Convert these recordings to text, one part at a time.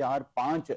4-5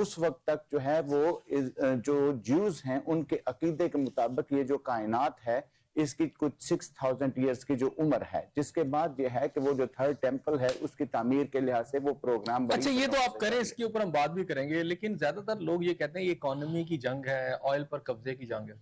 اس وقت تک جو ہے وہ جو جیوز ہیں ان کے عقیدے کے مطابق یہ جو کائنات ہے اس کی کچھ 6000 ایئرز کی جو عمر ہے، جس کے بعد یہ ہے کہ وہ جو تھرڈ ٹیمپل ہے اس کی تعمیر کے لحاظ سے وہ پروگرام اچھا یہ تو آپ کریں، اس کے اوپر ہم بات بھی کریں گے، لیکن زیادہ تر لوگ یہ کہتے ہیں یہ اکانومی کی جنگ ہے، آئل پر قبضے کی جنگ ہے۔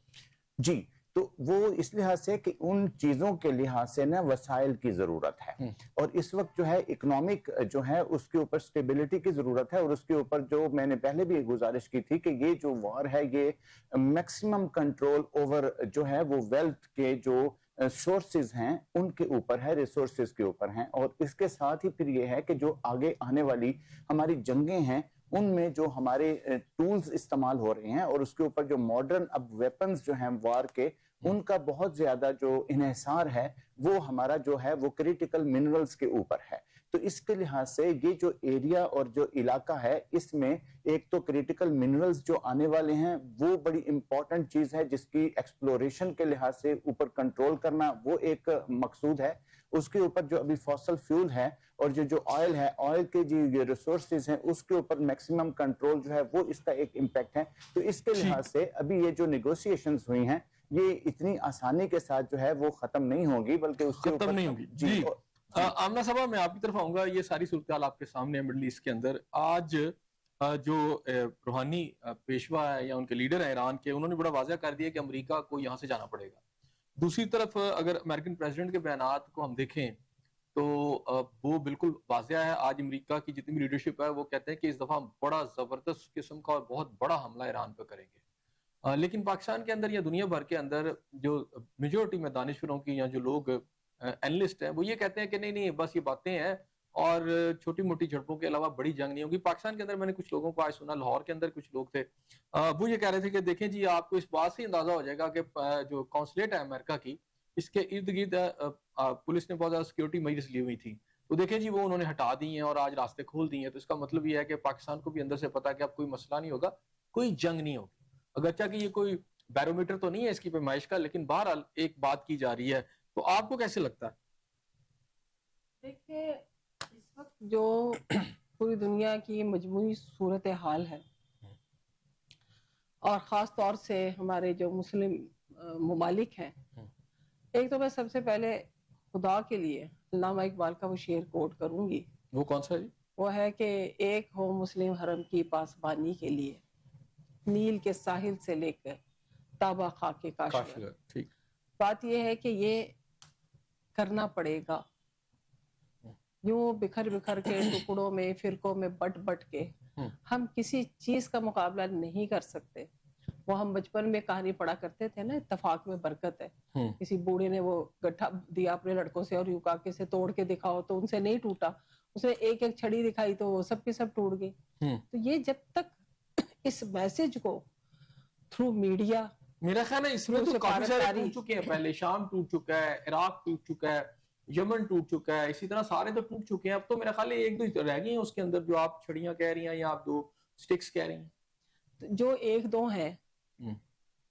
جی، تو وہ اس لحاظ سے کہ ان چیزوں کے لحاظ سے نا وسائل کی ضرورت ہے، اور اس وقت جو ہے اکنامک جو ہے اس کے اوپر سٹیبلٹی کی ضرورت ہے، اور اس کے اوپر جو میں نے پہلے بھی گزارش کی تھی کہ یہ جو وار ہے یہ میکسیمم کنٹرول اوور جو ہے وہ ویلتھ کے جو سورسز ہیں ان کے اوپر ہے، ریسورسز کے اوپر ہیں، اور اس کے ساتھ ہی پھر یہ ہے کہ جو آگے آنے والی ہماری جنگیں ہیں ان میں جو ہمارے ٹولز استعمال ہو رہے ہیں اور اس کے اوپر جو ماڈرن اب ویپنز جو ہیں وار کے ان کا بہت زیادہ جو انحصار ہے وہ ہمارا جو ہے وہ کریٹیکل منرلز کے اوپر ہے۔ تو اس کے لحاظ سے یہ جو ایریا اور جو علاقہ ہے اس میں ایک تو کریٹیکل منرلز جو آنے والے ہیں وہ بڑی امپورٹنٹ چیز ہے جس کی ایکسپلوریشن کے لحاظ سے اوپر کنٹرول کرنا وہ ایک مقصود ہے۔ اس کے اوپر جو ابھی فوسل فیول ہے اور جو آئل ہے، آئل کے جو یہ ریسورسز ہیں اس کے اوپر میکسیمم کنٹرول جو ہے وہ اس کا ایک امپیکٹ ہے۔ تو اس کے لحاظ سے ابھی یہ جو نیگوسیشنز ہوئی ہیں یہ اتنی آسانی کے ساتھ جو ہے وہ ختم نہیں ہوگی، بلکہ اس کے اوپر ختم نہیں ہوگی۔ جی آمنہ صاحبہ میں آپ کی طرف آؤں گا، یہ ساری صورتحال آپ کے سامنے ہے مڈل ایسٹ کے اندر۔ آج جو روحانی پیشوا ہے یا ان کے لیڈر ہیں ایران کے، انہوں نے بڑا واضح کر دیا کہ امریکہ کو یہاں سے جانا پڑے گا۔ دوسری طرف اگر امریکن پریزیڈنٹ کے بیانات کو ہم دیکھیں تو وہ بالکل واضح ہے۔ آج امریکہ کی جتنی بھی لیڈرشپ ہے وہ کہتے ہیں کہ اس دفعہ بڑا زبردست قسم کا اور بہت بڑا حملہ ایران پہ کریں گے۔ لیکن پاکستان کے اندر یا دنیا بھر کے اندر جو میجورٹی میں دانشوروں کی یا جو لوگ اینالسٹ ہیں وہ یہ کہتے ہیں کہ نہیں بس یہ باتیں ہیں اور چھوٹی موٹی جھڑپوں کے علاوہ بڑی جنگ نہیں ہوگی۔ پاکستان کے اندر میں نے کچھ لوگوں کو آج سنا، لاہور کے اندر کچھ لوگ تھے، وہ یہ کہہ رہے تھے کہ دیکھیں جی آپ کو اس بات سے اندازہ ہو جائے گا کہ جو قونصلیٹ ہے امریکہ کی اس کے ارد گرد پولیس نے بہت زیادہ سیکورٹی میجرز لی ہوئی تھی، تو دیکھیں جی وہ انہوں نے ہٹا دی ہیں اور آج راستے کھول دی ہیں۔ تو اس کا مطلب یہ ہے کہ پاکستان کو بھی اندر سے پتا ہے کہ اب کوئی مسئلہ نہیں ہوگا، کوئی جنگ نہیں ہوگی، اگرچہ کہ یہ کوئی بیرومیٹر تو نہیں ہے اس کی پیمائش کا، لیکن بہرحال ایک بات کی جا رہی ہے۔ تو آپ کو کیسے لگتا ہے؟ دیکھیں اس وقت جو پوری دنیا کی مجموعی صورتحال ہے اور خاص طور سے ہمارے جو مسلم ممالک ہیں، ایک تو میں سب سے پہلے خدا کے لیے علامہ اقبال کا وہ شعر کوٹ کروں گی۔ وہ کون سا جی؟ وہ ہے کہ ایک ہو مسلم حرم کی پاسبانی کے لیے، نیل کے ساحل سے لے کر تابہ خاک کاشغر۔ ٹھیک بات یہ ہے کہ یہ کرنا پڑے گا، یوں بکھر بکھر کے ٹکڑوں میں فرقوں میں بٹ بٹ کے ہم کسی چیز کا مقابلہ نہیں کر سکتے۔ وہ ہم بچپن میں کہانی پڑھا کرتے تھے نا، اتفاق میں برکت ہے۔ کسی بوڑھے نے وہ گٹھا دیا اپنے لڑکوں سے اور یوں کہا کہ اسے توڑ کے دکھاؤ، تو ان سے نہیں ٹوٹا، اس نے ایک ایک چھڑی دکھائی تو وہ سب کی سب ٹوٹ گئی۔ تو یہ جب تک اس میسج کو تھرو میڈیا، میرا خیال ہے اس میں تو کافی سارے ٹوٹ چکے ہیں، پہلے شام ٹوٹ چکا ہے، عراق ٹوٹ چکا ہے، یمن ٹوٹ چکا ہے، اسی طرح سارے تو ٹوٹ چکے ہیں۔ اب تو میرا خیال ہے ایک دو رہ گئی ہیں اس کے اندر جو آپ چھڑیاں کہہ رہی ہیں یا آپ دو سٹکس کہہ رہی ہیں۔ جو ایک دو ہیں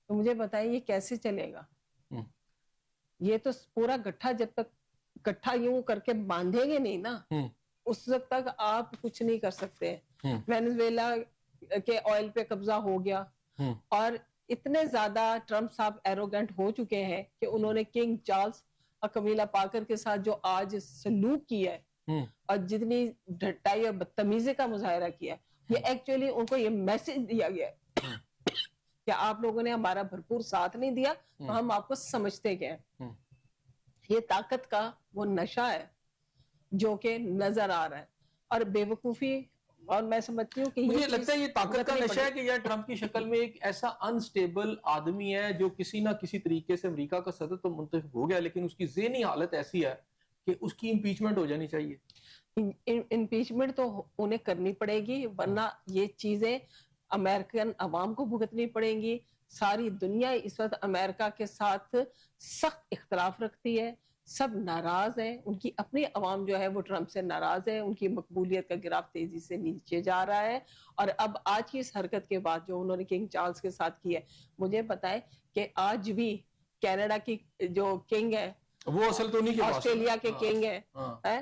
تو مجھے بتائیں یہ کیسے چلے گا؟ یہ تو پورا گٹھا جب تک گٹھا یوں کر کے باندھیں گے نہیں نا، اس وقت تک آپ کچھ نہیں کر سکتے۔ وینزویلا کے آئل پہ قبضہ ہو گیا اور اتنے زیادہ ٹرمپ صاحب ایروگنٹ ہو چکے ہیں کہ انہوں نے کنگ چارلز اور کمیلا پارکر کے ساتھ جو آج سلوک کیا ہے اور جتنی ڈھٹائی اور بدتمیزی کا مظاہرہ کیا ہے، یہ ایکچولی ان کو یہ میسج دیا گیا ہے کہ آپ لوگوں نے ہمارا بھرپور ساتھ نہیں دیا تو ہم آپ کو سمجھتے گئے۔ یہ طاقت کا وہ نشہ ہے جو کہ نظر آ رہا ہے، اور بے وقوفی، اور میں سمجھتی ہوں کہ مجھے لگتا ہے یہ طاقت کا نشہ ہے کہ یہ ٹرمپ کی شکل میں ایک ایسا انسٹیبل آدمی ہے جو کسی نہ کسی طریقے سے امریکہ کا صدر تو منتخب ہو گیا، لیکن اس کی ذہنی حالت ایسی ہے کہ اس کی امپیچمنٹ ہو جانی چاہیے۔ امپیچمنٹ تو انہیں کرنی پڑے گی، ورنہ یہ چیزیں امریکن عوام کو بھگتنی پڑیں گی۔ ساری دنیا اس وقت امریکہ کے ساتھ سخت اختلاف رکھتی ہے، سب ناراض ہیں، ان کی اپنی عوام جو ہے وہ ٹرمپ سے ناراض ہے، ان کی مقبولیت کا گراف تیزی سے نیچے جا رہا ہے۔ اور اب آج کی اس حرکت کے بعد جو انہوں نے کنگ چارلز کے ساتھ کی ہے، مجھے بتائیں کہ آج بھی کینیڈا کی جو کنگ ہے، وہ اصل تو نہیں کے پاس، آسٹریلیا کے کنگ ہیں،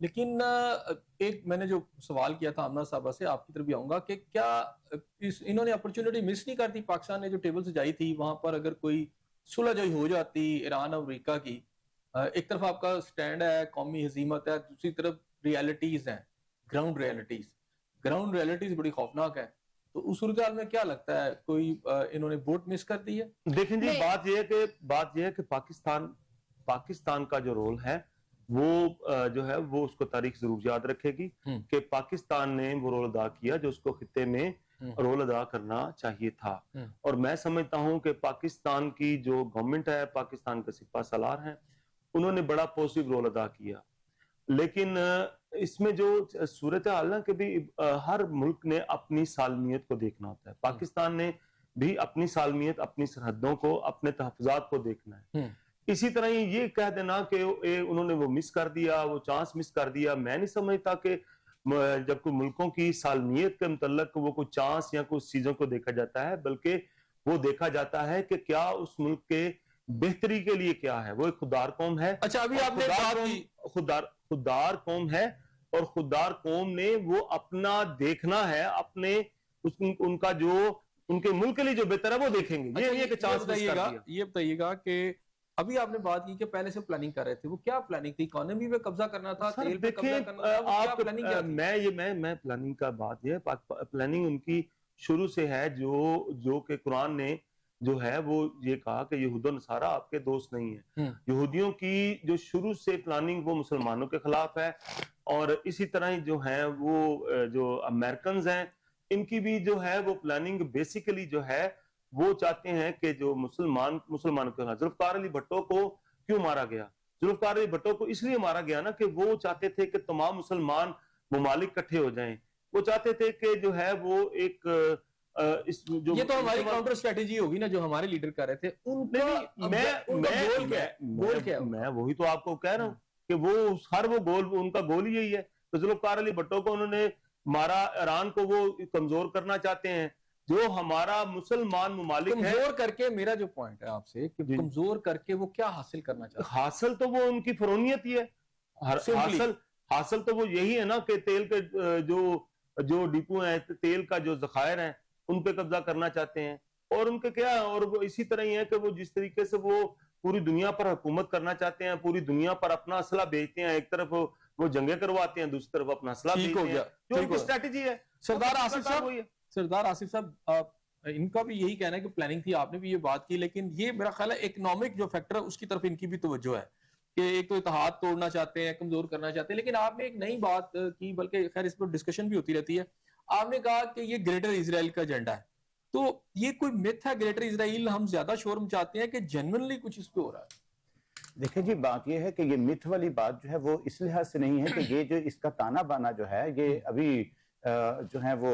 لیکن ایک میں نے جو سوال کیا تھا آمنہ صاحبہ سے، آپ کی طرف بھی آؤں گا کہ کیا انہوں نے اپرچونٹی مس نہیں کرتی؟ پاکستان نے جو ٹیبل سے جائی تھی وہاں پر اگر کوئی صلح جوئی ہو جاتی ایران اور امریکہ کی، ایک طرف آپ کا سٹینڈ ہے، قومی ہزیمت ہے، دوسری طرف ریالٹیز ہیں، گراؤنڈ ریالٹیز بڑی خوفناک ہے، تو اس صورتحال میں کیا لگتا ہے کوئی انہوں نے بوٹ مس کر دی ہے؟ دیکھیں جی، بات یہ ہے کہ پاکستان کا جو رول ہے وہ جو ہے وہ اس کو تاریخ ضرور یاد رکھے گی کہ پاکستان نے وہ رول ادا کیا جو اس کو خطے میں رول ادا کرنا چاہیے تھا، اور میں سمجھتا ہوں کہ پاکستان کی جو گورنمنٹ ہے، پاکستان کے سپاہ سالار ہیں، انہوں نے بڑا پوزیٹیو رول ادا کیا. لیکن اس میں جو صورتحال ہے کہ بھی ہر ملک نے اپنی سالمیت کو دیکھنا ہوتا ہے. پاکستان نے بھی اپنی سالمیت، اپنی سرحدوں کو، اپنے تحفظات کو دیکھنا ہے. اسی طرح یہ کہہ دینا کہ انہوں نے وہ مس کر دیا، وہ چانس مس کر دیا، میں نہیں سمجھتا کہ جب کوئی ملکوں کی سالمیت کے متعلق وہ کوئی چانس یا کچھ چیزوں کو دیکھا جاتا ہے، بلکہ وہ دیکھا جاتا ہے کہ کیا اس ملک کے بہتری کے لیے کیا ہے. وہ ایک خوددار قوم ہے. اچھا، ابھی آپ نے خوددار قوم ہے، اور خوددار قوم نے وہ اپنا دیکھنا ہے، اپنے ان کا جو ان کے ملک کے لیے جو بہتر ہے وہ دیکھیں گے. یہ کہ چانس مس کر دیا. یہ بتائیے گا کہ ابھی آپ نے بات کی کہ پہلے سے پلاننگ کر رہے تھے، وہ کیا پلاننگ تھی؟ اکانومی پہ قبضہ کرنا تھا، تیل پہ قبضہ کرنا تھا، کیا پلاننگ کیا تھی؟ میں پلاننگ کا بات یہ پلاننگ ان کی شروع سے ہے جو کہ قرآن نے جو ہے وہ یہ کہا کہ یہود و نصارہ آپ کے دوست نہیں ہیں. یہودیوں کی جو شروع سے پلاننگ وہ مسلمانوں کے خلاف ہے، اور اسی طرح جو ہیں وہ جو امریکنز ہیں ان کی بھی جو ہے وہ پلاننگ بیسیکلی جو ہے وہ چاہتے ہیں کہ جو مسلمانوں کے خلاف. ذوالفقار علی بھٹو کو کیوں مارا گیا؟ ذوالفقار علی بھٹو کو اس لیے مارا گیا نا کہ وہ چاہتے تھے کہ تمام مسلمان ممالک کٹھے ہو جائیں. وہ چاہتے تھے کہ جو ہے وہ ایک یہ تو ہماری کاؤنٹر اسٹریٹجی ہوگی نا جو ہمارے لیڈر کر رہے تھے. میں وہی تو آپ کو کہہ رہا ہوں کہ وہ ہر وہ گول ان کا گول یہی ہے. تو ذوالفقار علی بھٹو کو انہوں نے مارا، ایران کو وہ کمزور کرنا چاہتے ہیں. جو ہمارا مسلمان ممالک ہے کمزور کر کے، میرا جو پوائنٹ ہے آپ سے کہ کمزور کر کے وہ کیا حاصل کرنا چاہتے ہیں؟ حاصل تو وہ ان کی فرونیت ہی ہے. حاصل تو وہ یہی ہے نا کہ تیل کے جو ڈپو ہیں، تیل کا جو ذخائر ہیں ان پہ قبضہ کرنا چاہتے ہیں. اور ان کے کیا، اور اسی طرح ہی ہے کہ وہ جس طریقے سے وہ پوری دنیا پر حکومت کرنا چاہتے ہیں، پوری دنیا پر اپنا اسلحہ بیچتے ہیں. ایک طرف وہ جنگیں کرواتے ہیں، دوسری طرف اپنا اسلحہ بیچتے ہیں. جو ان کی اسٹریٹجی ہے. سردار آصف صاحب، ان کا بھی یہی کہنا ہے کہ پلاننگ تھی، آپ نے بھی یہ بات کی، لیکن یہ میرا خیال ہے اکنامک جو فیکٹر ہے اس کی طرف ان کی بھی توجہ ہے کہ ایک تو اتحاد توڑنا چاہتے ہیں، کمزور کرنا چاہتے ہیں. لیکن آپ نے ایک نئی بات کی، بلکہ خیر اس پر ڈسکشن بھی ہوتی رہتی ہے. آپ نے کہا کہ یہ گریٹر اسرائیل کا ایجنڈا ہے. تو یہ کوئی میتھ ہے گریٹر اسرائیل؟ ہم زیادہ شور مچاتے ہیں کہ جنرلی کچھ اس پہ ہو رہا ہے؟ دیکھیں جی، بات یہ ہے کہ یہ میتھ والی بات جو ہے وہ اس لحاظ سے نہیں ہے کہ یہ جو اس کا تانا بانا جو ہے یہ ابھی جو ہے وہ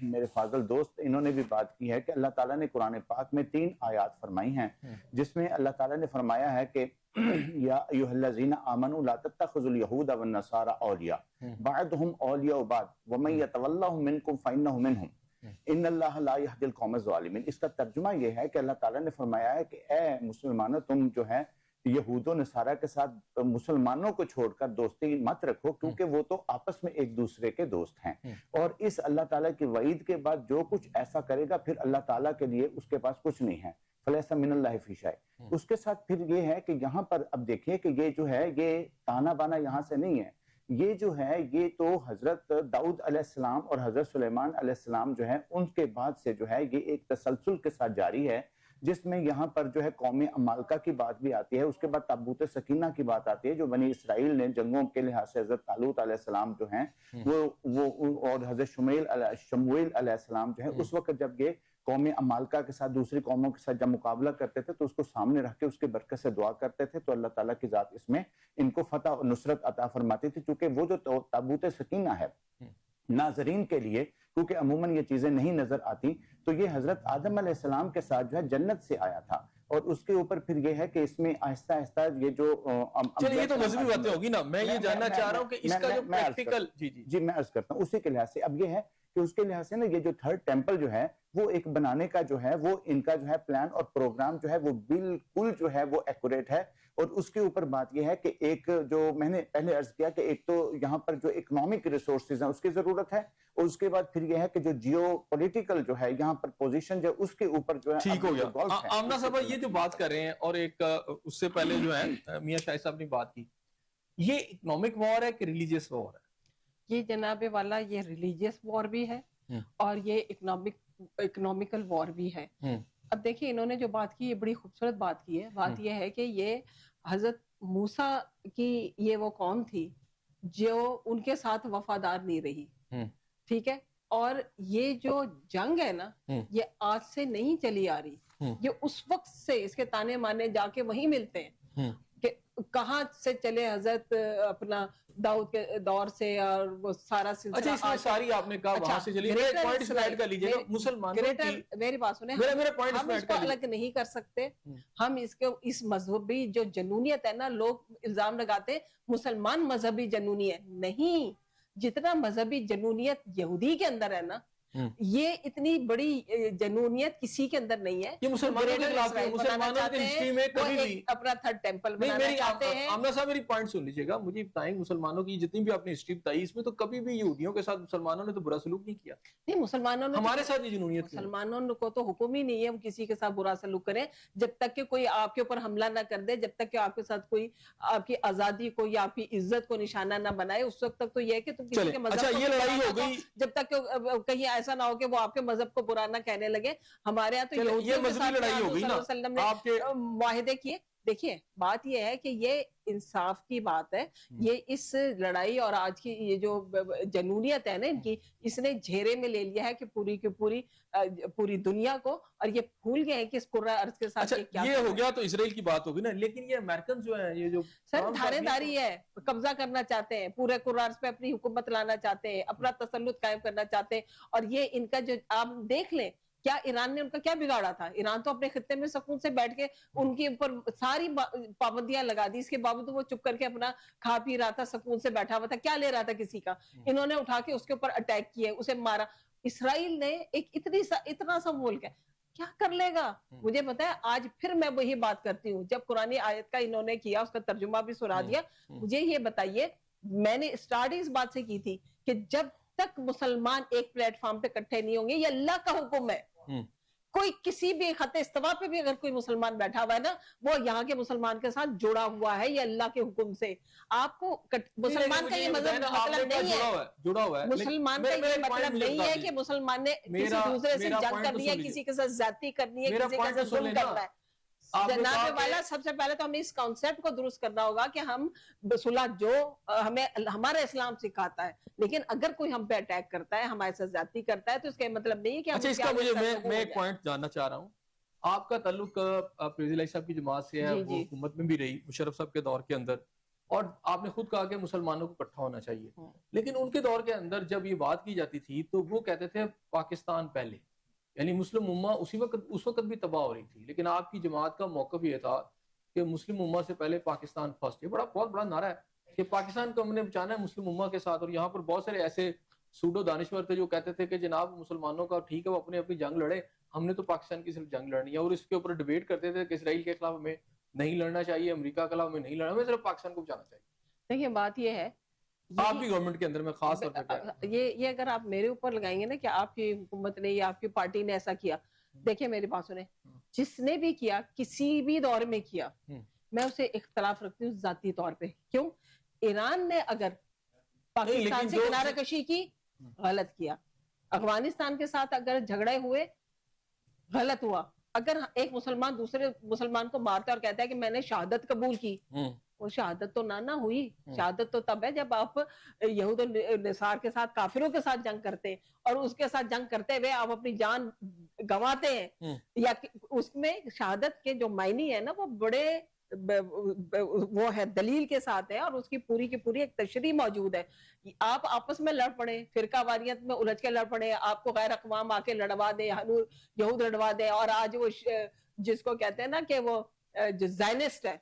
میرے فاضل دوست انہوں نے بھی بات کی ہے کہ اللہ تعالیٰ نے قرآن پاک میں 3 آیات فرمائی ہیں جس میں اللہ تعالیٰ نے فرمایا ہے کہ یا ایھا الذین آمنوا لا تتخذوا اليہود والنصارى اولیاء بعضهم اولیاء بعض ومن یتولھم منکم فانہ منہم ان اللہ لا یہدی القوم الظالمین. اس کا ترجمہ یہ ہے کہ اللہ تعالیٰ نے فرمایا ہے کہ اے مسلمانوں، تم جو ہے یہود و نصارہ کے ساتھ مسلمانوں کو چھوڑ کر دوستی مت رکھو، کیونکہ وہ تو آپس میں ایک دوسرے کے دوست ہیں. اور اس اللہ تعالیٰ کی وعید کے بعد جو کچھ ایسا کرے گا پھر اللہ تعالیٰ کے لیے اس کے پاس کچھ نہیں ہے. فلیس من اللہ فی شیء. اس کے ساتھ پھر یہ ہے کہ یہاں پر اب دیکھیں کہ یہ جو ہے یہ تانا بانا یہاں سے نہیں ہے. یہ جو ہے یہ تو حضرت داؤد علیہ السلام اور حضرت سلیمان علیہ السلام جو ہے ان کے بعد سے جو ہے یہ ایک تسلسل کے ساتھ جاری ہے، جس میں یہاں پر جو ہے قوم عمالقہ کی بات بھی آتی ہے. اس کے بعد تابوت سکینہ کی بات آتی ہے جو بنی اسرائیل نے جنگوں کے لحاظ سے حضرت طالوت علیہ السلام جو ہیں وہ اور حضرت شمویل علیہ السلام جو ہے اس وقت جب یہ قوم عمالقہ کے ساتھ دوسری قوموں کے ساتھ جب مقابلہ کرتے تھے تو اس کو سامنے رکھ کے اس کے برکت سے دعا کرتے تھے، تو اللہ تعالیٰ کی ذات اس میں ان کو فتح اور نصرت عطا فرماتی تھی. چونکہ وہ جو تابوت سکینہ ہے ناظرین کے لیے، کیونکہ عموماً یہ چیزیں نہیں نظر آتی، تو یہ حضرت آدم علیہ السلام کے ساتھ جو ہے جنت سے آیا تھا. اور اس کے اوپر پھر یہ ہے کہ اس میں آہستہ آہستہ یہ جو چلیے یہ تو مذہبی باتیں ہوگی نا، میں یہ جاننا چاہ رہا ہوں کہ اس کا جو پریکٹیکل جی میں عرض کرتا ہوں اسی کے لحاظ سے. اب یہ ہے کہ اس کے لحاظ سے نا یہ جو تھرڈ ٹیمپل جو ہے وہ ایک بنانے کا جو ہے وہ ان کا جو ہے پلان اور پروگرام جو ہے وہ بالکل جو ہے وہ ایکوریٹ ہے. اور اس کے اوپر بات یہ ہے کہ ایک جو میں نے پہلے عرض کیا کہ ایک تو یہاں پر جو اکنامک ریسورسز ہیں اس کی ضرورت ہے, اور اس کے بعد پھر یہ ہے کہ جو جیو پولیٹیکل جو ہے یہاں پر پوزیشن جو اس کے اوپر جو ہے ٹھیک ہو گیا. آمنہ صاحبہ یہ جو بات کر رہے ہیں, اور ایک اس سے پہلے جو ہے میاں شاہد صاحب نے بات کی, یہ اکنامک وار ہے کہ ریلیجیس وار ہے؟ یہ جناب والا یہ ریلیجیس وار بھی ہے اور یہ اکنامیکل وار بھی ہے. اب دیکھیں انہوں نے جو بات کی یہ بڑی خوبصورت بات کی ہے. بات یہ ہے کہ یہ حضرت موسیٰ کی یہ وہ قوم تھی جو ان کے ساتھ وفادار نہیں رہی, ٹھیک ہے, اور یہ جو جنگ ہے نا یہ آج سے نہیں چلی آ رہی, یہ اس وقت سے اس کے تانے مانے جا کے وہیں ملتے ہیں کہ کہاں سے چلے حضرت اپنا داؤد کے دور سے اور وہ سارا سلسلہ. اچھا اس میں ساری آپ نے کہا وہاں سے چلی, میرے پوائنٹ اس میں ایڈ کر لیجئے گا. مسلمانوں کی میری بات سنیں, میرے پوائنٹ اس ہم میں اس ایڈ کو کر لیجئے. الگ نہیں کر سکتے. ہم اس مذہبی جو جنونیت ہے نا, لوگ الزام لگاتے ہیں مسلمان مذہبی جنونی ہے, نہیں. جتنا مذہبی جنونیت یہودی کے اندر ہے نا یہ اتنی بڑی جنونیت کسی کے اندر نہیں ہے. یہ مسلمانوں کے خلاف ہے, مسلمانوں کی ہسٹری میں کبھی بھی اپنا تھرڈ ٹیمپل بنانا چاہتے ہیں. آمنہ صاحب میری پوائنٹ سن لیجئے گا, مجھے بتائیں مسلمانوں کی جتنی بھی اپنی ہسٹری بتائی اس میں تو کبھی بھی یہودیوں کے ساتھ مسلمانوں نے تو برا سلوک نہیں کیا. نہیں, مسلمانوں نے ہمارے ساتھ یہ جنونیت کی. مسلمانوں کو تو حکم ہی نہیں ہے ہم کسی کے ساتھ برا سلوک کریں جب تک کہ کوئی آپ کے اوپر حملہ نہ کر دے, جب تک کہ آپ کے ساتھ کوئی آپ کی آزادی کو یا آپ کی عزت کو نشانہ نہ بنائے. اس وقت تک تو یہ ہے کہ تم کسی کے مذہب اچھا یہ لڑائی ہو گئی جب تک کہ کہیں ایسا نہ ہو کہ وہ آپ کے مذہب کو برا نہ کہنے لگے. ہمارے ہاں تو یہ مذہبی لڑائی ہو گئی نا آپ کے معاہدے کیے. دیکھیے بات یہ ہے کہ یہ انصاف کی بات ہے, یہ اس لڑائی اور آج کی یہ جو جنونیت ہے نا ان کی, اس نے جھیرے میں لے لیا ہے کہ پوری کی پوری دنیا کو, اور یہ بھول گئے ہیں کہ اس قرہ ارض کے ساتھ یہ ہو گیا تو اسرائیل کی بات ہوگی نا. لیکن یہ امریکن جو ہیں یہ جو سر دھارے داری ہے, قبضہ کرنا چاہتے ہیں پورے قرہ ارض پہ, اپنی حکومت لانا چاہتے ہیں, اپنا تسلط قائم کرنا چاہتے ہیں. اور یہ ان کا جو آپ دیکھ لیں کیا ایران نے ان کا کیا بگاڑا تھا. ایران تو اپنے خطے میں سکون سے بیٹھ کے ان کے اوپر ساری پابندیاں لگا دی, اس کے باوجود وہ چپ کر کے اپنا کھا پی رہا تھا, سکون سے بیٹھا ہوا تھا, کیا لے رہا تھا کسی کا. انہوں نے اٹھا کے اس کے اوپر اٹیک کیا, اسے مارا. اسرائیل نے ایک اتنا سا ملک ہے, کیا کر لے گا مجھے پتا ہے. آج پھر میں وہی بات کرتی ہوں, جب قرآن آیت کا انہوں نے کیا اس کا ترجمہ بھی سنا دیا, مجھے یہ بتائیے, میں نے اسٹارٹ اس بات سے کی تھی کہ جب تک مسلمان ایک پلیٹ فارم پہ اکٹھے نہیں ہوں گے, یہ اللہ کا حکم ہے. کوئی کسی بھی خط استوا پہ بھی اگر کوئی مسلمان بیٹھا ہوا ہے نا, وہ یہاں کے مسلمان کے ساتھ جڑا ہوا ہے, یہ اللہ کے حکم سے. آپ کو مسلمان کا یہ مطلب نہیں ہے, مسلمان کا یہ مطلب نہیں ہے کہ مسلمان نے کسی دوسرے سے جنگ کرنی ہے, کسی کے ساتھ زیادتی کرنی ہے, کسی کے ساتھ ظلم کرنا ہے. جناب والا سب سے پہلے تو ہمیں اس کانسیپٹ کو درست کرنا ہوگا کہ ہم صلح جو ہمیں ہمارا اسلام سکھاتا ہے, لیکن اگر کوئی ہم پہ اٹیک کرتا ہے, ہمارے ساتھ زیادتی کرتا ہے, تو اس کا مطلب نہیں ہے کہ اچھا اس کا میں ایک پوائنٹ جاننا چاہ رہا ہوں. آپ کا تعلق پریزی لائی صاحب کی جماعت سے ہے, وہ حکومت میں بھی رہی مشرف صاحب کے دور کے اندر, اور آپ نے خود کہا کہ مسلمانوں کو اکٹھا ہونا چاہیے. لیکن ان کے دور کے اندر جب یہ بات کی جاتی تھی تو وہ کہتے تھے پاکستان پہلے, یعنی مسلم امہ اس وقت بھی تباہ ہو رہی تھی. لیکن آپ کی جماعت کا موقف یہ تھا کہ مسلم امہ سے پہلے پاکستان فرسٹ. یہ بہت بڑا نعرہ ہے کہ پاکستان کو ہم نے بچانا ہے مسلم امہ کے ساتھ. اور یہاں پر بہت سارے ایسے سوڈو دانشور تھے جو کہتے تھے کہ جناب مسلمانوں کا ٹھیک ہے وہ اپنی جنگ لڑے, ہم نے تو پاکستان کی صرف جنگ لڑنی ہے. اور اس کے اوپر ڈیبیٹ کرتے تھے کہ اسرائیل کے خلاف ہمیں نہیں لڑنا چاہیے, امریکہ کے خلاف ہمیں نہیں لڑنا, ہمیں صرف پاکستان کو بچانا چاہیے. دیکھیے بات یہ ہے, آپ کی گورنمنٹ کے اندر میں خاص طور پہ یہ اگر آپ میرے اوپر لگائیں گے نا کہ آپ کی حکومت نے یا آپ کی پارٹی نے ایسا کیا, دیکھیں میری بات سنیں, جس نے بھی کیا کسی بھی دور میں کیا, میں اسے اختلاف رکھتی ہوں ذاتی طور پہ. کیوں؟ ایران نے اگر پاکستان سے کنارہ کشی کی, غلط کیا. افغانستان کے ساتھ اگر جھگڑے ہوئے, غلط ہوا. اگر ایک مسلمان دوسرے مسلمان کو مارتا ہے اور کہتا ہے کہ میں نے شہادت قبول کی, وہ شہادت تو نہ ہوئی. شہادت تو تب ہے جب آپ یہود و نصار کے ساتھ, کافروں کے ساتھ جنگ کرتے ہیں, اور اس کے ساتھ جنگ کرتے ہوئے آپ اپنی جان گنواتے ہیں. یا اس میں شہادت کے جو معنی ہے نا وہ بڑے وہ ہے دلیل کے ساتھ ہے, اور اس کی پوری ایک تشریح موجود ہے. آپ آپس میں لڑ پڑے, فرقہ واریت میں الجھ کے لڑ پڑے, آپ کو غیر اقوام آ کے لڑوا دے, یہود لڑوا دے, اور آج وہ جس کو کہتے ہیں نا کہ وہ جو زائنسٹ ہے,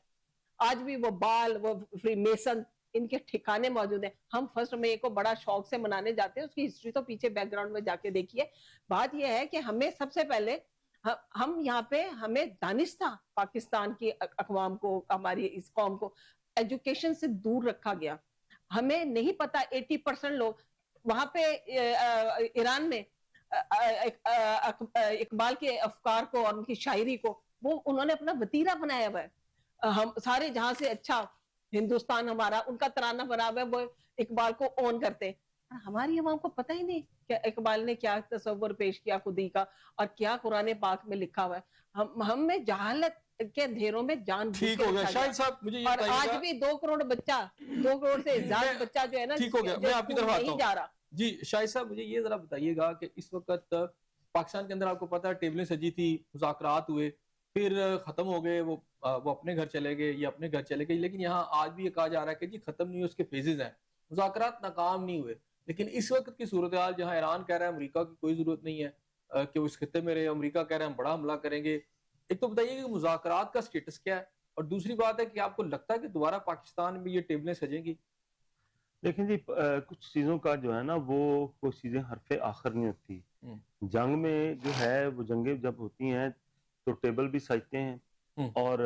آج بھی وہ بال, وہ فری میسن ان کے ٹھکانے موجود ہیں. ہم فرسٹ مئی کو بڑا شوق سے منانے جاتے ہیں, اس کی ہسٹری تو پیچھے بیک گراؤنڈ میں جا کے دیکھیے. بات یہ ہے کہ ہمیں سب سے پہلے ہم یہاں پہ ہمیں دانش تھا پاکستان کی اقوام کو, ہماری اس قوم کو ایجوکیشن سے دور رکھا گیا. ہمیں نہیں پتا 80% لوگ وہاں پہ ایران میں اقبال کے افکار کو اور ان کی شاعری کو وہ انہوں نے اپنا وتیرہ بنایا ہوا ہے. ہم سارے جہاں سے اچھا ہندوستان ہمارا, ان کا ترانہ بنا ہوا ہے, وہ اقبال کو اون کرتے ہیں. ہماری عوام کو پتہ ہی نہیں کہ اقبال نے کیا تصور پیش کیا خودی کا اور کیا قرآن پاک میں لکھا ہوا ہے. ہم میں جہالت کے اندھیروں میں جان ٹھیک ہو گیا شاہد صاحب, مجھے یہ اور بتائیے آج گا بھی 2 کروڑ بچہ 2 کروڑ سے زیادہ بچہ جو ہے نا ٹھیک ہو گیا, میں آپ کی طرف آتا نہیں ہوں. جا رہا. جی شاہد صاحب مجھے یہ ذرا بتائیے گا کہ اس وقت پاکستان کے اندر آپ کو پتا ہے ٹیبلیں سجی تھی, مذاکرات ہوئے, پھر ختم ہو گئے, وہ اپنے گھر چلے گئے, یہ اپنے گھر چلے گئے. لیکن یہاں آج بھی یہ کہا جا رہا ہے کہ جی ختم نہیں ہوئے, اس کے فیزز ہیں, مذاکرات ناکام نہیں ہوئے. لیکن اس وقت کی صورتحال جہاں ایران کہہ رہا ہے امریکہ کی کوئی ضرورت نہیں ہے کہ وہ اس خطے میں رہے, امریکہ کہہ رہے ہیں ہم بڑا حملہ کریں گے. ایک تو بتائیے کہ مذاکرات کا سٹیٹس کیا ہے, اور دوسری بات ہے کہ آپ کو لگتا ہے کہ دوبارہ پاکستان میں یہ ٹیبلیں سجیں گی؟ دیکھیں جی کچھ چیزوں کا جو ہے نا وہ کچھ چیزیں حرف آخر نہیں ہوتی. جنگ میں جو ہے وہ جنگیں جب ہوتی ہیں تو ٹیبل بھی سجتے ہیں اور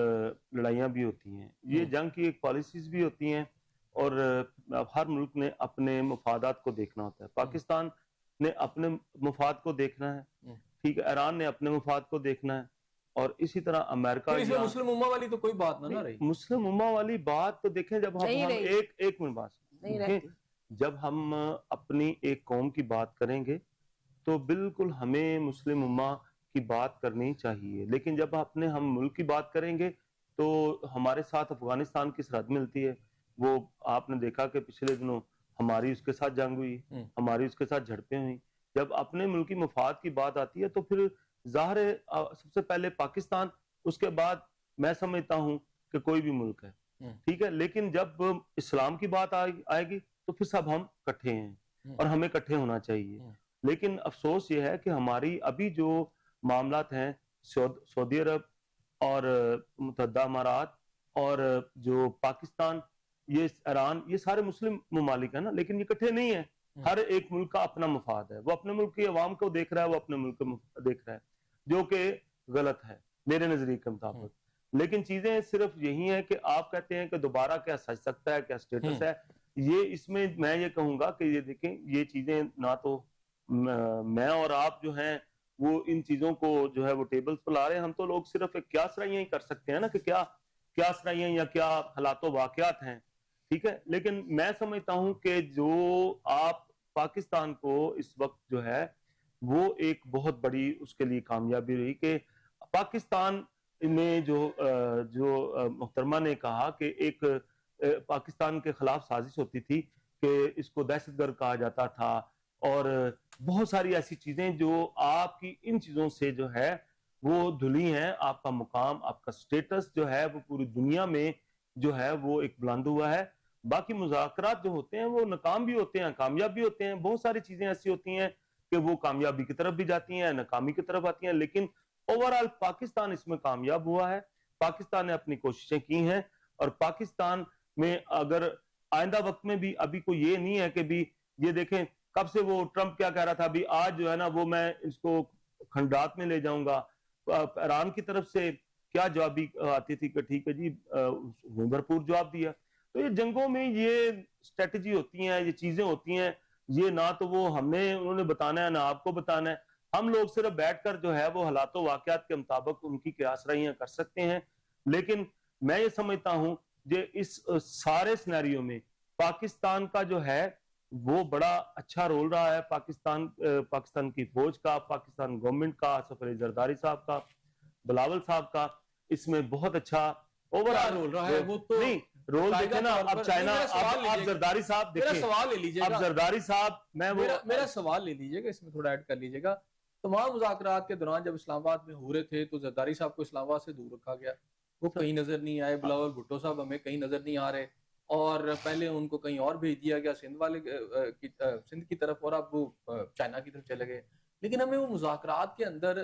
لڑائیاں بھی ہوتی ہیں. یہ جنگ کی ایک پالیسیز بھی ہوتی ہیں اور ہر ملک نے اپنے مفادات کو دیکھنا ہوتا ہے. پاکستان نے اپنے مفاد کو دیکھنا ہے, ٹھیک ہے, ایران نے اپنے مفاد کو دیکھنا ہے, اور اسی طرح امریکہ. اس میں مسلم امہ والی تو کوئی بات نہ رہی. مسلم امہ والی بات تو دیکھیں جب ہم ایک منٹ بات نہیں رہتی. جب ہم اپنی ایک قوم کی بات کریں گے تو بالکل ہمیں مسلم امہ کی بات کرنی چاہیے, لیکن جب ہم ملک کی بات کریں گے تو ہمارے ساتھ افغانستان کی سرحد ملتی ہے. وہ آپ نے دیکھا کہ پچھلے دنوں ہماری اس کے ساتھ جنگ ہوئی, ہماری اس کے ساتھ جھڑپیں ہوئی. جب اپنے ملکی مفاد کی بات آتی ہے تو پھر ظاہر ہے سب سے پہلے پاکستان, اس کے بعد میں سمجھتا ہوں کہ کوئی بھی ملک ہے, ٹھیک ہے. لیکن جب اسلام کی بات آئے گی تو پھر سب ہم کٹھے ہیں اور ہمیں کٹھے ہونا چاہیے. لیکن افسوس یہ ہے کہ ہماری ابھی جو معاملات ہیں سعودی عرب اور متحدہ امارات اور جو پاکستان, یہ ایران, یہ سارے مسلم ممالک ہیں نا, لیکن یہ کٹھے نہیں ہیں. ہر ایک ملک کا اپنا مفاد ہے, وہ اپنے ملک کی عوام کو دیکھ رہا ہے, وہ اپنے ملک کو دیکھ رہا ہے, جو کہ غلط ہے میرے نظریے کے مطابق. لیکن چیزیں صرف یہی ہیں کہ آپ کہتے ہیں کہ دوبارہ کیا سج سکتا ہے, کیا سٹیٹس ہے. یہ اس میں میں یہ کہوں گا کہ یہ دیکھیں, یہ چیزیں نہ تو میں اور آپ جو ہیں وہ ان چیزوں کو جو ہے وہ ٹیبلز پر لا رہے ہیں. ہم تو لوگ صرف ایک قیاس رائیاں ہی کر سکتے ہیں نا کہ کیا قیاس رائیاں یا کیا حالات و واقعات ہیں, ٹھیک ہے. لیکن میں سمجھتا ہوں کہ جو آپ پاکستان کو اس وقت جو ہے وہ ایک بہت بڑی اس کے لیے کامیابی رہی کہ پاکستان میں جو محترمہ نے کہا کہ ایک پاکستان کے خلاف سازش ہوتی تھی کہ اس کو دہشت گرد کہا جاتا تھا, اور بہت ساری ایسی چیزیں جو آپ کی ان چیزوں سے جو ہے وہ دھلی ہیں. آپ کا مقام, آپ کا سٹیٹس جو ہے وہ پوری دنیا میں جو ہے وہ ایک بلند ہوا ہے. باقی مذاکرات جو ہوتے ہیں وہ ناکام بھی ہوتے ہیں, کامیاب بھی ہوتے ہیں. بہت ساری چیزیں ایسی ہوتی ہیں کہ وہ کامیابی کی طرف بھی جاتی ہیں, ناکامی کی طرف آتی ہیں, لیکن اوورآل پاکستان اس میں کامیاب ہوا ہے. پاکستان نے اپنی کوششیں کی ہیں, اور پاکستان میں اگر آئندہ وقت میں بھی ابھی کوئی یہ نہیں ہے کہ بھی یہ دیکھیں کب سے وہ ٹرمپ کیا کہہ رہا تھا, بھی آج جو ہے نا وہ میں اس کو کھنڈات میں لے جاؤں گا. ایران کی طرف سے کیا جوابی آتی تھی کہ ٹھیک ہے جی, بھرپور جواب دیا. تو یہ جنگوں میں یہ اسٹریٹجی ہوتی ہیں, یہ چیزیں ہوتی ہیں, یہ نہ تو وہ انہوں نے بتانا ہے نہ آپ کو بتانا ہے. ہم لوگ صرف بیٹھ کر جو ہے وہ حالات و واقعات کے مطابق ان کی قیاس رائیاں کر سکتے ہیں. لیکن میں یہ سمجھتا ہوں کہ اس سارے سینیریو میں پاکستان کا جو ہے وہ بڑا اچھا رول رہا ہے. پاکستان کی فوج کا, پاکستان گورنمنٹ کا, آصف علی زرداری صاحب کا, بلاول صاحب کا, اس میں بہت اچھا اوورآل رول رہا ہے. وہ تو نہیں رول دیکھیں نا, اب چائنا, آپ زرداری صاحب دیکھیں, میرا سوال لے لیجیے اب گا, زرداری صاحب میرا سوال لے لیجیے گا, اس میں تھوڑا ایڈ کر لیجیے گا. تمام مذاکرات کے دوران جب اسلام آباد میں ہو رہے تھے تو زرداری صاحب کو اسلام آباد سے دور رکھا گیا, وہ کہیں نظر نہیں آئے. بلاول بھٹو صاحب ہمیں کہیں نظر نہیں آ رہے, اور پہلے ان کو کہیں اور بھیج دیا گیا سندھ کی طرف, اور اب وہ چائنا کی طرف چلے گئے. لیکن ہمیں وہ مذاکرات کے اندر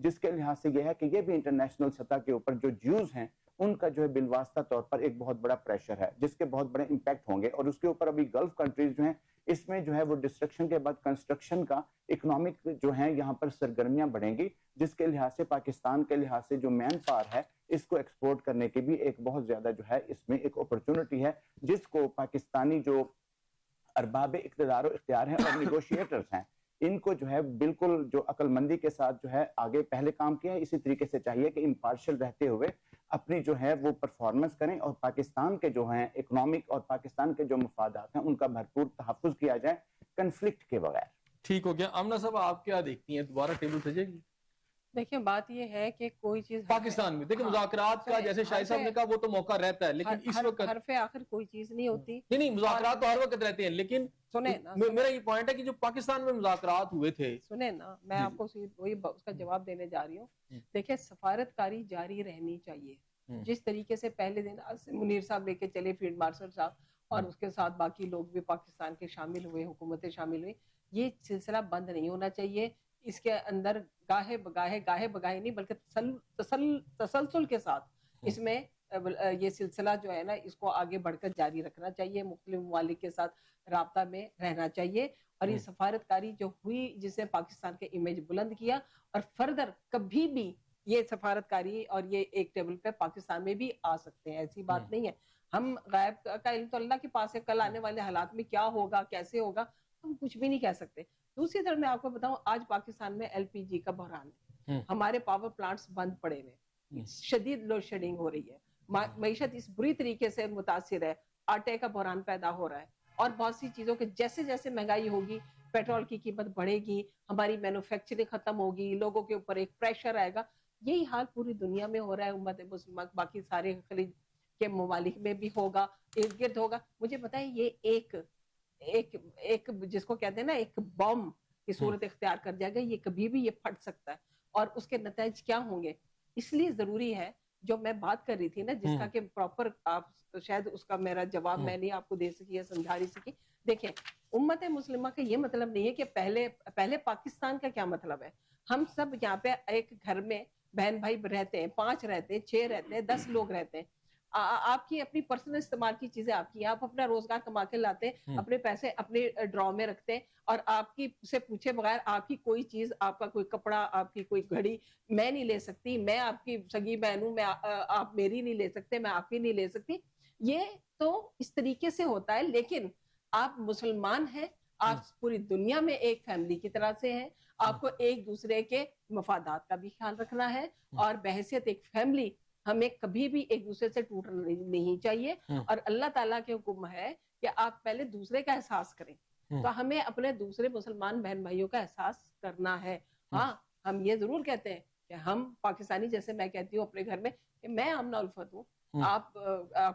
جس کے لحاظ سے یہ ہے کہ یہ بھی انٹرنیشنل سطح کے اوپر جو جیوز ہیں ان کا جو ہے بالواسطہ طور پر ایک بہت بڑا پریشر ہے جس کے بہت بڑے امپیکٹ ہوں گے، اور اس کے اوپر ابھی گلف کنٹریز جو ہیں اس میں جو ہے وہ ڈسٹرکشن کے بعد کنسٹرکشن کا اکنامک جو ہیں یہاں پر سرگرمیاں بڑھیں گی، جس کے لحاظ سے پاکستان کے لحاظ سے جو مین پاور ہے اس کو ایکسپورٹ کرنے کی بھی ایک بہت زیادہ جو ہے اس میں ایک اپرچونٹی ہے، جس کو پاکستانی جو ارباب اقتدار و اختیار ہیں اور نیگوشیٹرز ہیں ان کو جو ہے بالکل جو عقل مندی کے ساتھ جو ہے آگے پہلے کام کیا ہے، اسی طریقے سے چاہیے کہ امپارشل رہتے ہوئے اپنی جو ہے وہ پرفارمنس کریں اور پاکستان کے جو ہیں اکنامک اور پاکستان کے جو مفادات ہیں ان کا بھرپور تحفظ کیا جائے کنفلکٹ کے بغیر۔ ٹھیک ہو گیا۔ آمنہ صاحب آپ کیا دیکھتی ہیں، دوبارہ ٹیبل سجے گی؟ دیکھیں بات یہ ہے کہ کوئی چیز پاکستان میں دیکھیں مذاکرات کا جیسے شاہد صاحب نے کہا وہ تو موقع رہتا ہے، لیکن اس وقت حرف آخر کوئی چیز نہیں ہوتی۔ نہیں مذاکرات تو ہر وقت رہتے ہیں، لیکن سنیں نا، میرا یہ پوائنٹ ہے کہ جو پاکستان میں مذاکرات ہوئے تھے، سنیں نا، میں آپ کو وہی اس کا جواب دینے جا رہی ہوں۔ دیکھیں سفارتکاری جاری رہنی چاہیے، جس طریقے سے پہلے دن منیر صاحب لے کے چلے، فیلڈ مارشل صاحب اور اس کے ساتھ باقی لوگ بھی پاکستان کے شامل ہوئے، حکومتیں شامل ہوئی، یہ سلسلہ بند نہیں ہونا چاہیے۔ اس کے اندر گاہے بگاہے نہیں بلکہ تسلسل کے ساتھ اس میں یہ سلسلہ جو ہے نا اس کو آگے بڑھ کر جاری رکھنا چاہیے، مختلف ممالک کے ساتھ رابطہ میں رہنا چاہیے، اور یہ سفارتکاری جو ہوئی جس نے پاکستان کے امیج بلند کیا، اور فردر کبھی بھی یہ سفارتکاری اور یہ ایک ٹیبل پہ پاکستان میں بھی آ سکتے ہیں، ایسی بات نہیں ہے۔ ہم غائب کا علم تو اللہ کے پاس ہے، کل آنے والے حالات میں کیا ہوگا کیسے ہوگا ہم کچھ بھی نہیں کہہ سکتے۔ دوسری طرف میں آپ کو بتاؤں آج پاکستان میں ایل پی جی کا بحران ہے، ہمارے پاور پلانٹس بند پڑے ہوئے، شدید لوڈ شیڈنگ ہو رہی ہے، معیشت اس بری طریقے سے متاثر ہے، آٹے کا بحران پیدا ہو رہا ہے، اور بہت سی چیزوں کے جیسے جیسے مہنگائی ہوگی پیٹرول کی قیمت بڑھے گی، ہماری مینوفیکچرنگ ختم ہوگی، لوگوں کے اوپر ایک پریشر آئے گا۔ یہی حال پوری دنیا میں ہو رہا ہے، امت مسلمہ باقی سارے خلیج کے ممالک میں بھی ہوگا، ارد گرد ہوگا۔ مجھے بتائیں یہ ایک جس کو کہتے ہیں نا ایک بم کی صورت اختیار کر جائے گا، یہ کبھی بھی یہ پھٹ سکتا ہے، اور اس کے نتائج کیا ہوں گے۔ اس لیے ضروری ہے جو میں بات کر رہی تھی نا، جس کا کہ پراپر آپ شاید اس کا میرا جواب میں نہیں آپ کو دے سکی یا سمجھا رہی سکی۔ دیکھیں امت مسلمہ کا یہ مطلب نہیں ہے کہ پہلے پاکستان کا کیا مطلب ہے۔ ہم سب یہاں پہ ایک گھر میں بہن بھائی رہتے ہیں، 5 رہتے ہیں، 6 رہتے ہیں، 10 لوگ رہتے ہیں۔ آپ کی اپنی پرسنل استعمال کی چیزیں آپ کی، آپ اپنا روزگار کما کے لاتے ہیں، اپنے پیسے اپنے ڈراؤ میں رکھتے ہیں، اور آپ کی سے پوچھے بغیر آپ کی کوئی چیز، آپ کا کوئی کپڑا، آپ کی کوئی گھڑی میں نہیں لے سکتی، میں آپ کی سگی بہن ہوں، آپ میری نہیں لے سکتے، میں آپ کی نہیں لے سکتی۔ یہ تو اس طریقے سے ہوتا ہے، لیکن آپ مسلمان ہیں، آپ پوری دنیا میں ایک فیملی کی طرح سے ہیں، آپ کو ایک دوسرے کے مفادات کا بھی خیال رکھنا ہے، اور بحیثیت ایک فیملی ہمیں کبھی بھی ایک دوسرے سے ٹوٹنا نہیں چاہیے، اور اللہ تعالیٰ کے حکم ہے کہ آپ پہلے دوسرے کا احساس کریں، تو ہمیں اپنے دوسرے مسلمان بہن بھائیوں کا احساس کرنا ہے۔ ہاں ہم یہ ضرور کہتے ہیں کہ ہم پاکستانی، جیسے میں کہتی ہوں اپنے گھر میں کہ میں آمنہ الفت ہوں، آپ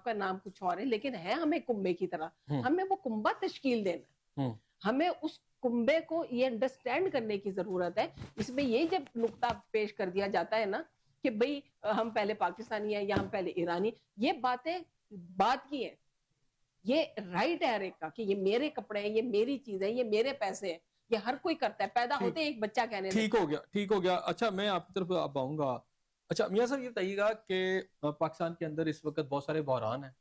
کا نام کچھ اور ہے، لیکن ہے ہمیں کنبے کی طرح، ہمیں وہ کنبہ تشکیل دینا، ہمیں اس کنبے کو یہ انڈرسٹینڈ کرنے کی ضرورت ہے۔ اس میں یہ جب نقطہ پیش کر دیا جاتا ہے نا کہ بھئی ہم پہلے پاکستانی ہیں یا ہم پہلے ایرانی، یہ باتیں بات کی ہیں، یہ رائٹ ہے ہر ایک کا کہ یہ میرے کپڑے ہیں، یہ میری چیزیں ہیں، یہ میرے پیسے ہیں، یہ ہر کوئی کرتا ہے، پیدا ہوتے ایک بچہ کہنے ٹھیک ہو گیا۔ اچھا میں آپ کی طرف اب آؤں گا۔ اچھا میاں صاحب یہ بتائیے گا کہ پاکستان کے اندر اس وقت بہت سارے بحران ہیں،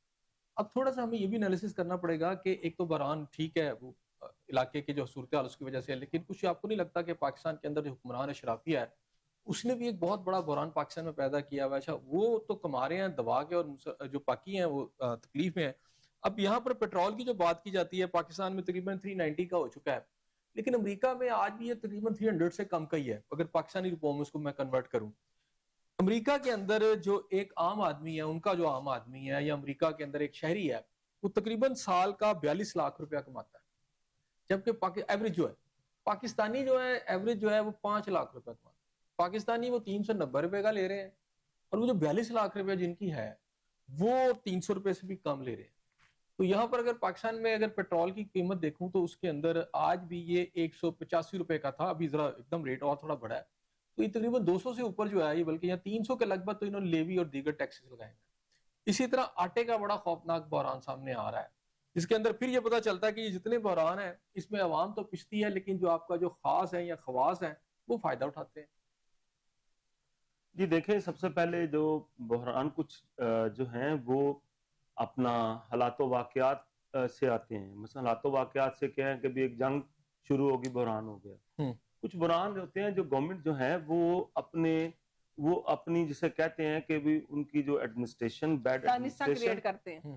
اب تھوڑا سا ہمیں یہ بھی انالیسس کرنا پڑے گا کہ ایک تو بحران ٹھیک ہے وہ علاقے کے جو صورتحال اس کی وجہ سے ہے، لیکن کچھ آپ کو نہیں لگتا کہ پاکستان کے اندر جو حکمران اشرافیہ ہے اس نے بھی ایک بہت بڑا بحران پاکستان میں پیدا کیا ہوا ہے؟ اچھا وہ تو کما رہے ہیں دبا کے، اور جو باقی ہیں وہ تکلیف میں ہیں۔ اب یہاں پر پیٹرول کی جو بات کی جاتی ہے، پاکستان میں تقریباً 390 کا ہو چکا ہے، لیکن امریکہ میں آج بھی یہ تقریباً 300 سے کم کا ہی ہے، اگر پاکستانی روپوں میں اس کو میں کنورٹ کروں۔ امریکہ کے اندر جو ایک عام آدمی ہے، ان کا جو عام آدمی ہے یا امریکہ کے اندر ایک شہری ہے، وہ تقریباً سال کا 42 لاکھ روپیہ کماتا ہے، جبکہ ایوریج جو ہے پاکستانی جو ہے ایوریج جو ہے وہ 5 لاکھ روپیہ کماتا ہے۔ پاکستانی وہ 390 روپے کا لے رہے ہیں، اور وہ جو 42 لاکھ روپے جن کی ہے وہ 300 روپے سے بھی کم لے رہے ہیں۔ تو یہاں پر اگر پاکستان میں اگر پیٹرول کی قیمت دیکھوں تو اس کے اندر آج بھی یہ 185 روپے کا تھا، ابھی ذرا ایک دم ریٹ اور تھوڑا بڑھا ہے، تو یہ تقریباً 200 سے اوپر جو ہے، یہ بلکہ یہاں 300 کے لگ بھگ تو انہوں نے لیوی اور دیگر ٹیکسز لگائے ہیں۔ اسی طرح آٹے کا بڑا خوفناک بحران سامنے آ رہا ہے، جس کے اندر پھر یہ پتہ چلتا ہے کہ یہ جتنے بحران ہیں اس میں عوام تو پچھتی ہے، لیکن جو آپ کا جو خاص ہے یا خواص ہیں وہ فائدہ اٹھاتے ہیں۔ جی دیکھیں، سب سے پہلے جو بحران کچھ جو ہیں وہ اپنا حالات و واقعات سے آتے ہیں. مثلا حالات و واقعات سے کیا ہے کہ بھی ایک جنگ شروع ہوگی، بحران ہو گیا. کچھ بحران ہوتے ہیں جو گورنمنٹ جو ہے وہ اپنی جسے کہتے ہیں کہ بھی ان کی جو ایڈمنسٹریشن، بیڈ ایڈمنسٹریشن کریٹ کرتے ہیں،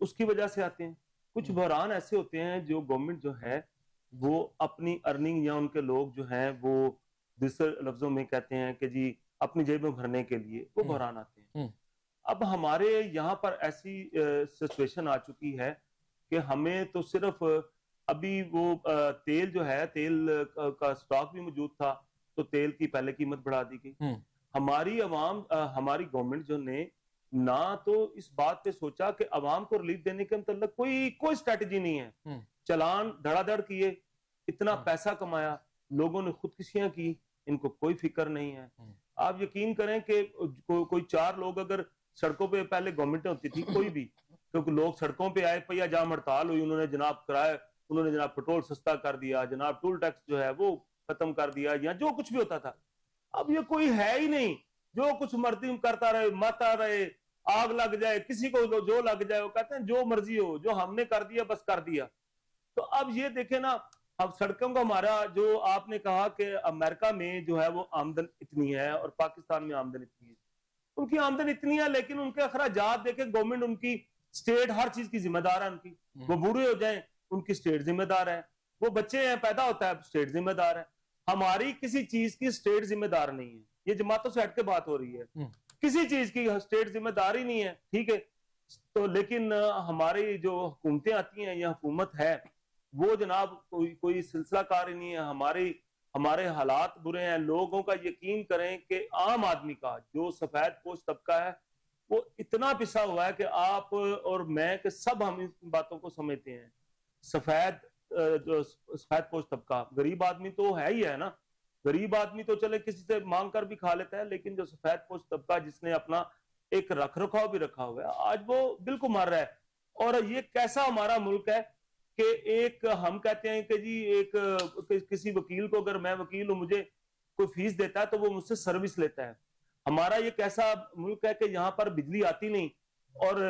اس کی وجہ سے آتے ہیں. کچھ بحران ایسے ہوتے ہیں جو گورنمنٹ جو ہے وہ اپنی ارننگ یا ان کے لوگ جو ہیں وہ دوسرے لفظوں میں کہتے ہیں کہ جی اپنی جیب میں بھرنے کے لیے وہ بحران آتے ہیں. اب ہمارے یہاں پر ایسی سچویشن آ چکی ہے کہ ہمیں تو صرف ابھی وہ تیل جو ہے، تیل کا سٹاک بھی موجود تھا تو تیل کی پہلے قیمت بڑھا دی گئی. ہماری عوام، ہماری گورنمنٹ جو نے نہ تو اس بات پہ سوچا کہ عوام کو ریلیف دینے کے متعلق کوئی اسٹریٹجی نہیں ہے. چلان دھڑا دھڑ کیے، اتنا پیسہ کمایا، لوگوں نے خودکشیاں کی، ان کو کوئی فکر نہیں ہے. آپ یقین کریں کہ کوئی 4 لوگ اگر سڑکوں پہ، پہلے گورنمنٹ ہوتی تھی کوئی بھی، کیونکہ لوگ سڑکوں پہ آئے، پہیا جام ہڑتال ہوئی، انہوں نے جناب کرائے، انہوں نے جناب پیٹرول سستا کر دیا، جناب ٹول ٹیکس جو ہے وہ ختم کر دیا، یا جو کچھ بھی ہوتا تھا. اب یہ کوئی ہے ہی نہیں، جو کچھ مرضی کرتا رہے، ماتا رہے، آگ لگ جائے، کسی کو جو لگ جائے، وہ کہتے ہیں جو مرضی ہو، جو ہم نے کر دیا بس کر دیا. تو اب یہ دیکھیں نا، اب سڑکوں کا ہمارا جو آپ نے کہا کہ امریکہ میں جو ہے وہ آمدن اتنی ہے اور پاکستان میں آمدن اتنی ہے. ان کی آمدن اتنی ہے لیکن ان کے اخراجات دیکھیں، گورنمنٹ ان کی اسٹیٹ ہر چیز کی ذمہ دار ہے. ان کی وہ بوڑھے ہو جائیں ان کی اسٹیٹ ذمہ دار ہے، وہ بچے ہیں پیدا ہوتا ہے اسٹیٹ ذمہ دار ہے. ہماری کسی چیز کی اسٹیٹ ذمہ دار نہیں ہے. یہ جماعتوں سے ہٹ کے بات ہو رہی ہے، کسی چیز کی اسٹیٹ ذمہ داری نہیں ہے، ٹھیک ہے. تو لیکن ہماری جو حکومتیں آتی ہیں یا حکومت ہے وہ جناب کوئی سلسلہ کار ہی نہیں ہے. ہمارے حالات برے ہیں. لوگوں کا یقین کریں کہ عام آدمی کا جو سفید پوش طبقہ ہے وہ اتنا پسا ہوا ہے کہ آپ اور میں کہ سب ہم ان باتوں کو سمجھتے ہیں. سفید پوش طبقہ، غریب آدمی تو ہے ہی ہے نا، غریب آدمی تو چلے کسی سے مانگ کر بھی کھا لیتا ہے، لیکن جو سفید پوش طبقہ جس نے اپنا ایک رکھ رکھاؤ بھی رکھا ہوا ہے آج وہ بالکل مر رہا ہے. اور یہ کیسا ہمارا ملک ہے کہ ایک ہم کہتے ہیں کہ جی ایک کسی وکیل کو، اگر میں وکیل ہوں، مجھے کوئی فیس دیتا ہے تو وہ مجھ سے سروس لیتا ہے. ہمارا یہ کیسا ملک ہے کہ یہاں پر بجلی آتی نہیں اور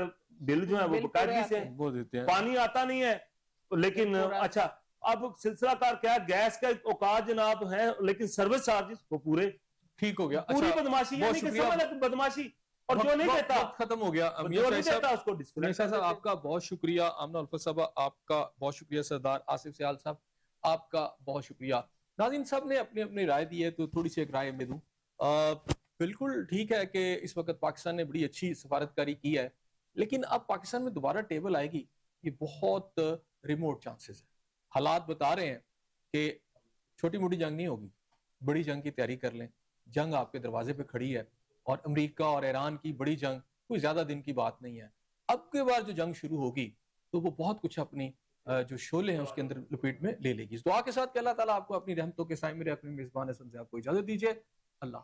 بل جو ہے وہ باقاعدگی سے وہ دیتے ہیں. پانی آتا نہیں ہے، لیکن اچھا اب سلسلہ کار کیا، گیس کا اوقات جناب ہے لیکن سروس چارجز وہ پورے ٹھیک ہو گیا. پوری بدماشی، یعنی کہ سمجھ بدماشی. اور جو نہیں دیتا ختم ہو گیا. جو نہیں دیتا اس کو ڈسکنیکٹ کر دیتے. آپ کا بہت شکریہ. آمنہ الفت صاحبہ آپ کا بہت شکریہ. سردار آصف سیال صاحب آپ کا بہت شکریہ. ناظرین صاحب نے اپنی اپنی رائے دی ہے تو تھوڑی سی ایک رائے میں دوں. بالکل ٹھیک ہے کہ اس وقت پاکستان نے بڑی اچھی سفارتکاری کی ہے، لیکن اب پاکستان میں دوبارہ ٹیبل آئے گی یہ بہت ریموٹ چانسز ہے. حالات بتا رہے ہیں کہ چھوٹی موٹی جنگ نہیں ہوگی، بڑی جنگ کی تیاری کر لیں. جنگ آپ کے دروازے پہ کھڑی ہے اور امریکہ اور ایران کی بڑی جنگ کوئی زیادہ دن کی بات نہیں ہے. اب کے بعد جو جنگ شروع ہوگی تو وہ بہت کچھ اپنی جو شعلے ہیں اس کے اندر لپیٹ میں لے لے گی. اس دعا کے ساتھ کہ اللہ تعالیٰ آپ کو اپنی رحمتوں کے سائے میں رکھے. اپنے میزبان حسن سے آپ کو اجازت دیجیے. اللہ